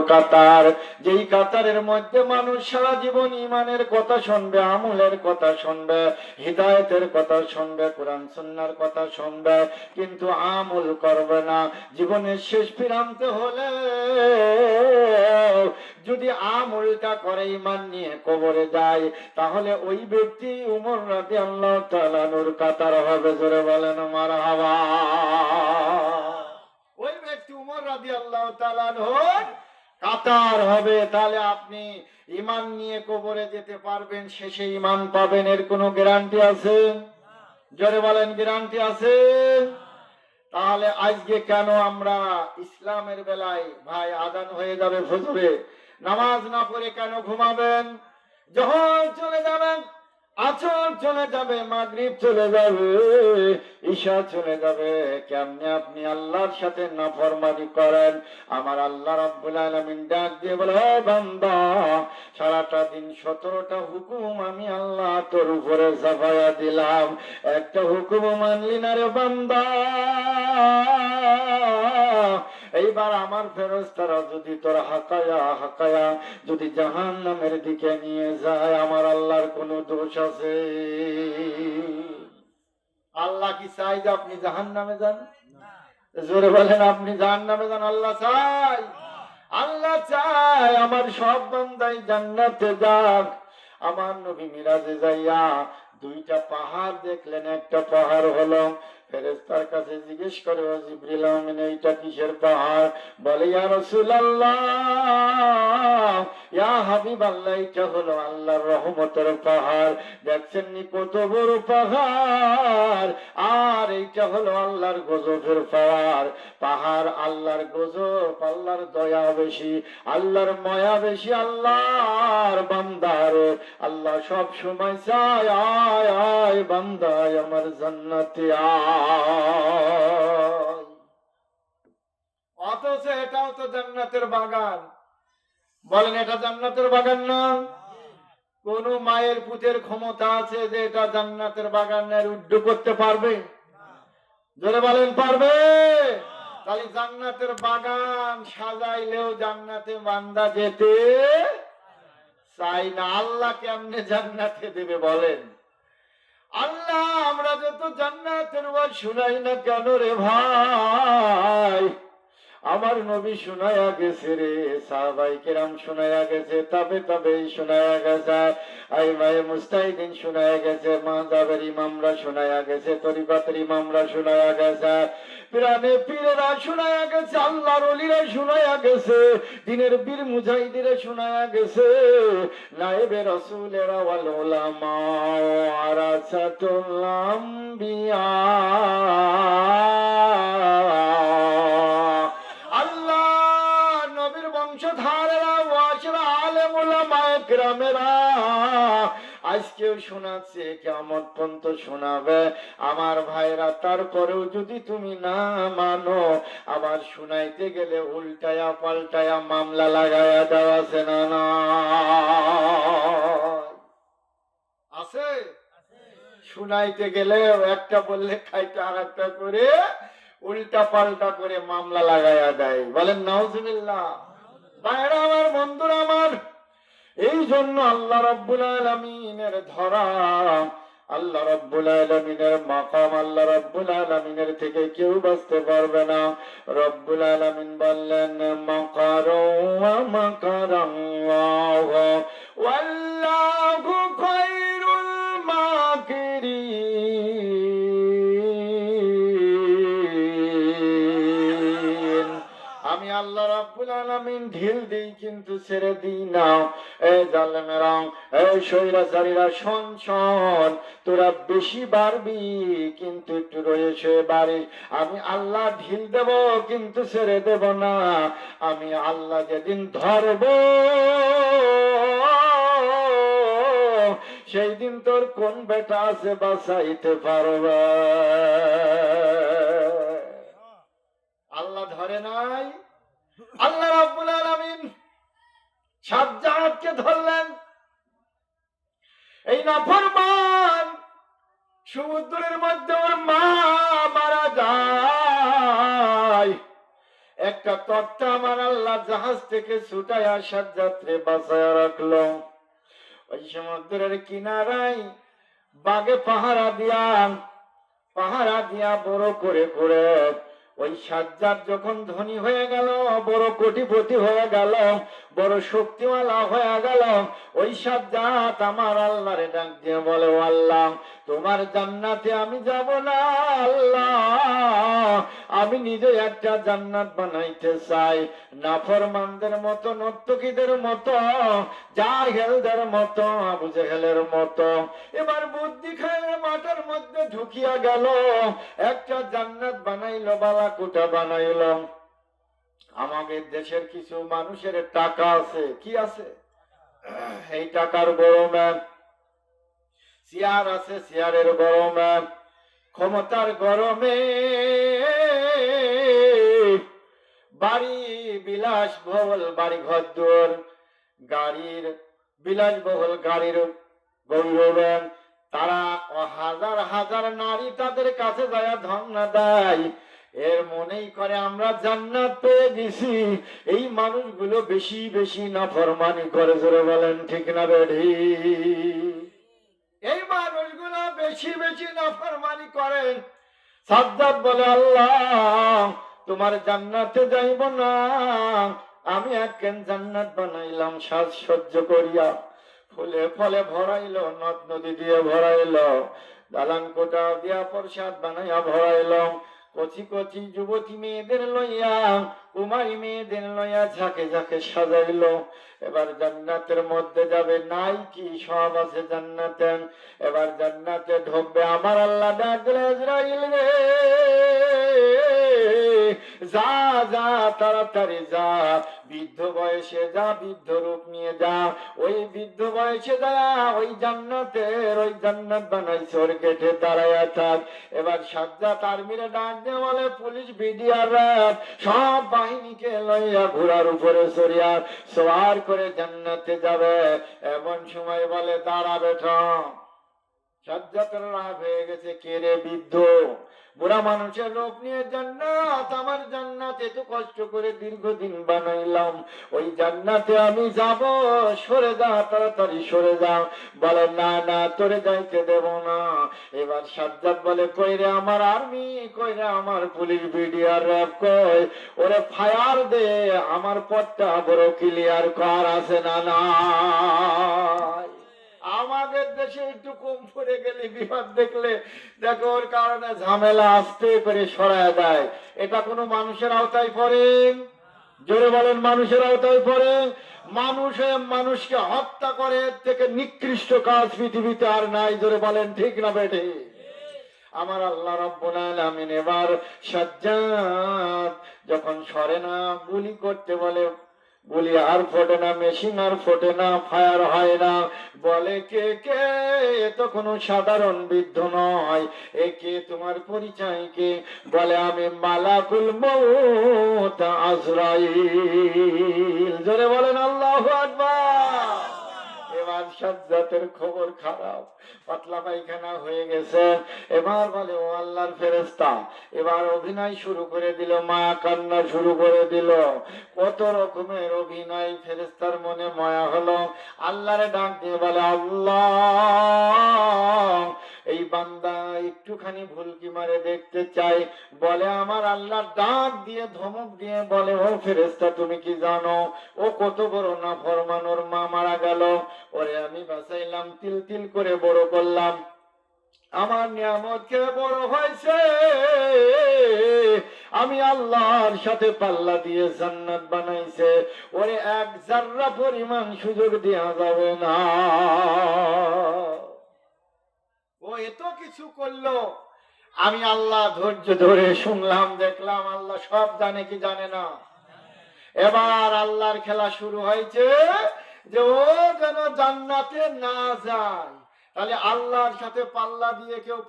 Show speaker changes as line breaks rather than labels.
কাতার, যেই কাতারের মধ্যে মানুষ সারা জীবন ইমানের কথা শুনবে, আমলের কথা শুনবে, হিদায়াতের কথা শুনবে, কোরআন সুন্নাহর কথা শুনবে, কিন্তু আমল করবে না। জীবনের শেষ প্রান্তে হলে যদি আমলটা করে ইমান নিয়ে কবরে যায়, তাহলে ওই ব্যক্তি উমর রাদিয়াল্লাহু তাআলা নূর কাতার হবে। জোরে বলেন মারহাবা। ওই ব্যক্তি উমর রাদিয়াল্লাহু তাআলা নূর কাতার হবে। তাহলে আপনি ইমান নিয়ে কবরে যেতে পারবেন, শেষে ইমান পাবেন, এর কোনো গ্যারান্টি আছে? জোরে বলেন, গ্যারান্টি আছে? তাহলে আজকে কেন আমরা ইসলামের বেলায় ভাই আজান হয়ে যাবে ফজরে, নামাজ না পড়ে কেন ঘুমাবেন? যখন চলে যাবেন, আসর চলে যাবে, মাগরিব চলে যাবে, ঈশা চলে যাবে, কেমনে আপনি আল্লাহর সাথে নাফরমানি করেন? আমার আল্লাহ রাব্বুল আলামিন ডাক দিয়ে বলে, ও বান্দা, সারাটা দিন 17টা হুকুম আমি আল্লাহ তোর উপরে চাপায়া দিলাম, একটা হুকুম মানলি না রে বান্দা। এইবার আমার ফেরেশতারা যদি তোর হাকায়া হাকায়া যদি জাহান্নামের দিকে নিয়ে যায়, আমার আল্লাহর কোনো দোষ আছে? আল্লাহ কি চাই যে আপনি জাহান্নামে যান? জোরে বলেন, আপনি জাহান্নামে যান? আল্লাহ চাই? আল্লাহ চাই আমার সব বান্দাই জান্নাতে যাক। আমার নবী মিরাজে যাইয়া 2টা পাহাড় দেখলেন। একটা পাহাড় হলো, ফেরেশতার কাছে জিজ্ঞেস করে, ও জিবরিল আমিন, এইটা কিসের পাহাড়? বলে, ইয়া রাসূলুল্লাহ, ইয়া হাবিবাল্লাহ, এটা হলো আল্লাহর রহমতের পাহাড়। দেখছেন নি কত বড় পাহাড়? আর এইটা হলো আল্লাহর গজবের পাহাড়। পাহাড় আল্লাহর গজব, আল্লাহর দয়া বেশি, আল্লাহর মায়া বেশি আল্লাহর বান্দার। আল্লাহ সব সময় চায়, আয় আয় বান্দা আমার জান্নাতে আয়। অথচ এটাও তো জান্নাতের বাগান। বলেন, এটা জান্নাতের বাগান না? কোন মায়ের পুতের ক্ষমতা আছে যে এটা জান্নাতের বাগানের উদ্যোগ করতে পারবে? জোরে বলেন, পারবে? তাহলে জান্নাতের বাগান সাজাইলেও জান্নাতে বান্দা যেতে চাই না। আল্লাহ কেমনে জান্নাতে দেবে বলেন? আল্লাহ আমরা যত জান্নাতের ওয়াজ শুনাই না কেন রে ভাই, আমার নবী শুনায়া গেছে রে, সাহাবায়ে কেরাম শুনায়া গেছে, তবে শুনায়া গেছে, আইমায়ে মুস্তাহিদিন শুনায়া গেছে, মাযহাবের ইমামরা শুনায়া গেছে, তরিকতের ইমামরা শুনায়া গেছে, পিরানে পীরেরা শুনায়া গেছে, আল্লাহর ওলিরা শুনায়া গেছে, দ্বীনের বীর মুজাহিদিরা শুনায়া গেছে, নায়েবে রাসূলেরা ওয়াল উলামা ওয়ারাসাতুল আমবিয়া। আজকেও শোনাচ্ছে, কিয়ামত পর্যন্ত শোনাবে আমার ভাইরা। তারপরেও যদি তুমি না মানো, আবার শুনাইতে গেলে উল্টায়া পাল্টায়া মামলা লাগায়া দেওয়া আছে না? না আছে? শুনাইতে গেলে একটা বললে খাইতে আর একটা করে উল্টা পাল্টা করে মামলা লাগায়া দেয়। বলেন নাউজুবিল্লাহ। ভাইরা আমার, বন্ধুরা আমার, এই জন্য আল্লাহ রাব্বুল আলামিনের ধরা, আল্লাহ রাব্বুল আলামিনের মাকাম, আল্লাহ রাব্বুল আলামিনের থেকে কেউ বাঁচতে পারবে না। রাব্বুল আলামিন বললেন, মাকারু ওয়া মাকারাল্লাহু ওয়াল্লাহু খায়রুল মাকিরিন। আমি আল্লাহ রাব্বুল আলামিন ঢিল দিই কিন্তু ছেড়ে দিই না। এই জালেমেরা, এই স্বৈরাচারীরা, শোন শোন, তোরা বেশি বাড়বি কিন্তু একটু রয়েছে বাড়ি। আমি আল্লাহ ঢিল দেব কিন্তু ছেড়ে দেব না। আমি আল্লাহ যেদিন ধরব সেই দিন তোর কোন বেটা আছে বাঁচাইতে পারবে? আল্লাহ ধরে নাই? আল্লাহ রাব্বুল আলামিন সাজ্জাদকে ধরলেন। এই নাফরমান সমুদ্রের মধ্যে ওর মা মারা যায়, একটা তরটা আমার আল্লাহ জাহাজ থেকে ছুটাইয়া সাজ্জাদরে বাঁচাইয়া রাখলো। ওই সমুদ্রের কিনারায় বাগে পাহারা দিয়া বড় করে করে ওই সাজ্জাদ যখন ধনী হয়ে গেল, বড় কোটিপতি হয়ে গেল, বড় শক্তিওয়ালা হয়ে গেল, ওই সাজ্জাদ আমার আল্লাহরে ডাক দিয়ে বলে, ও আল্লাহ, তোমার জান্নাতে আমি যাব না আল্লাহ, আমি নিজে একটা জান্নাত বানাইতে চাই, নাফরমানদের মতো, নর্তকীদের মতো, জাহেলদের মতো, আবু জেহেলের মতো। এবার বুদ্ধি খায় মাথার মধ্যে ঢুকিয়া গেল, একটা জান্নাত বানাইলো, বালাকুটা বানাইলো। আমাদের দেশের কিছু মানুষের টাকা আছে, কি আছে? এই টাকার গরমে চেয়ার আছে, চেয়ারের গরমে, ক্ষমতার গরমে বাড়ি বিলাসবহুল বাড়ি ঘর দুয়ার, গাড়ির বিলাসবহুল গাড়ির গৌরবে তারা হাজার হাজার নারী তাদের কাছে যায় ধন্যা দেয়। এর মনেই করে আমরা জান্নাত পেয়ে গেছি। এই মানুষগুলো বেশি বেশি নাফরমানি করে, জোরে বলেন ঠিক না বেঠি? এই মানুষগুলো বেশি বেশি নাফরমানি করেন। সাজ্জাদ বলে, আল্লাহ, তোমার জান্নাতে যাইব না, আমি একখান জান্নাত বানাইলাম সাজসজ্জ করিয়া, ফুলে ফলে ভরাইলো, নদ নদী দিয়ে ভরাইলো, দালান কোটা দিয়া প্রসাদ বানাইয়া ভরাইলো, কচি কচি যুবতী মেয়েদের লইয়া, কুমারী মেয়েদের লইয়া ঝাঁকে ঝাঁকে সাজাইলো। এবার জান্নাতের মধ্যে যাবে, নাই কি সব আছে জান্নাতে। এবার জান্নাতে ঢুকবে, আমার আল্লাহ ডাকলে, ইসরাইল রে, যা যা তাড়াতাড়ি যা, বৃদ্ধ বয়সে যা, বৃদ্ধ রূপ নিয়ে যা, ওই বৃদ্ধ বয়সে যা, ওই জান্নাতের, ওই জান্নাত বানাইছে ওর গেটে দাঁড়াইয়া থাক। এবার সাজ্জাদ আর্মিরে ডাক দিয়ে বলে, পুলিশ বিডিআর সব বাহিনীকে লইয়া ঘোড়ার উপরে সরিয়া সওয়ার করে জান্নাতে যাবে। এমন সময় বলে, দাঁড়া বেটা। সাজ্জাদের রাগ হয়ে গেছে, কে রে? বৃদ্ধ বুড়া মানুষের লোক নিয়ে জান্নাত, আমার জান্নাত এত কষ্ট করে দীর্ঘদিন বানাইলাম, ওই জান্নাতে আমি যাব, সরে যা, তাড়াতাড়ি সরে যা। বলে, না না, তোরে যাইতে দেব না। এবার সাজ্জাদ বলে, কইরে আমার আর্মি, কইরে আমার পুলিশ, বিডিআর, র্যাব কই? ওরে ফায়ার দে, আমার পথটা বড় ক্লিয়ার কর, আছে না না? আমাদের দেশে একটু কম পড়ে গেলে, বিপদ দেখলে দেখো ওর কারণে ঝামেলা আস্তে করে সরায় দেয়। এটা কোনো মানুষের আওতায় পড়ে? জোরে বলেন, মানুষের আওতায় পড়ে? মানুষে মানুষকে হত্যা করে, এর থেকে নিকৃষ্ট কাজ পৃথিবীতে আর নাই। জোরে বলেন ঠিক না বেঠে? আমার আল্লাহ রাব্বুল আলামিন এবার সাজ্জাদ যখন সরে না, গুলি করতে বলে, গুলি আর ফোটে না, মেশিন আর ফোটে না, ফায়ার হয় না। বলে, কে কে? এ তো কোনো সাধারণ বৃদ্ধ নয়, এ কে? তোমার পরিচয় কি? বলে, আমি মালাকুল মউত আজরাইল। জোরে বলেন আল্লাহু আকবার। এবার সাজ্জাদের খবর খারাপ, পাতলা পায়খানা হয়ে গেছে। এবার বলে, ও আল্লাহর ফেরেশতা, এবার অভিনয় শুরু করে দিল, মায়া কান্না শুরু করে দিল, কত রকমের অভিনয়। ফেরেশতার মনে মায়া হলো, আল্লাহরে ডাক দিয়ে বলে, আল্লাহ, এই বান্দা একটুখানি ভুলকি মারে দেখতে চাই। বলে, আমার আল্লাহ ডাক দিয়ে ধমক দিয়ে বলে, ও ফেরেশতা, তুমি কি জানো ও কত বড় নাফরমান? ওর মা মারা গেল, ওরে আমি বাঁচাইলাম, তিল তিল করে বড় করলাম, আমার নিয়ামত খেয়ে বড় হয়েছে, আমি আল্লাহর সাথে পাল্লা দিয়ে জান্নাত বানাইছে, ওরে এক জাররা পরিমাণ সুযোগ দেওয়া যাবে না। ও এত কিছু করলো, আমি আল্লাহ ধৈর্য ধরে শুনলাম, দেখলাম আল্লাহ সব জানে কি জানে না। এবার আল্লাহর খেলা শুরু হয়েছে, যে ও যেন জান্নাতে না যায়। তাহলে আল্লাহর সাথে পাল্লা দিয়ে কেউ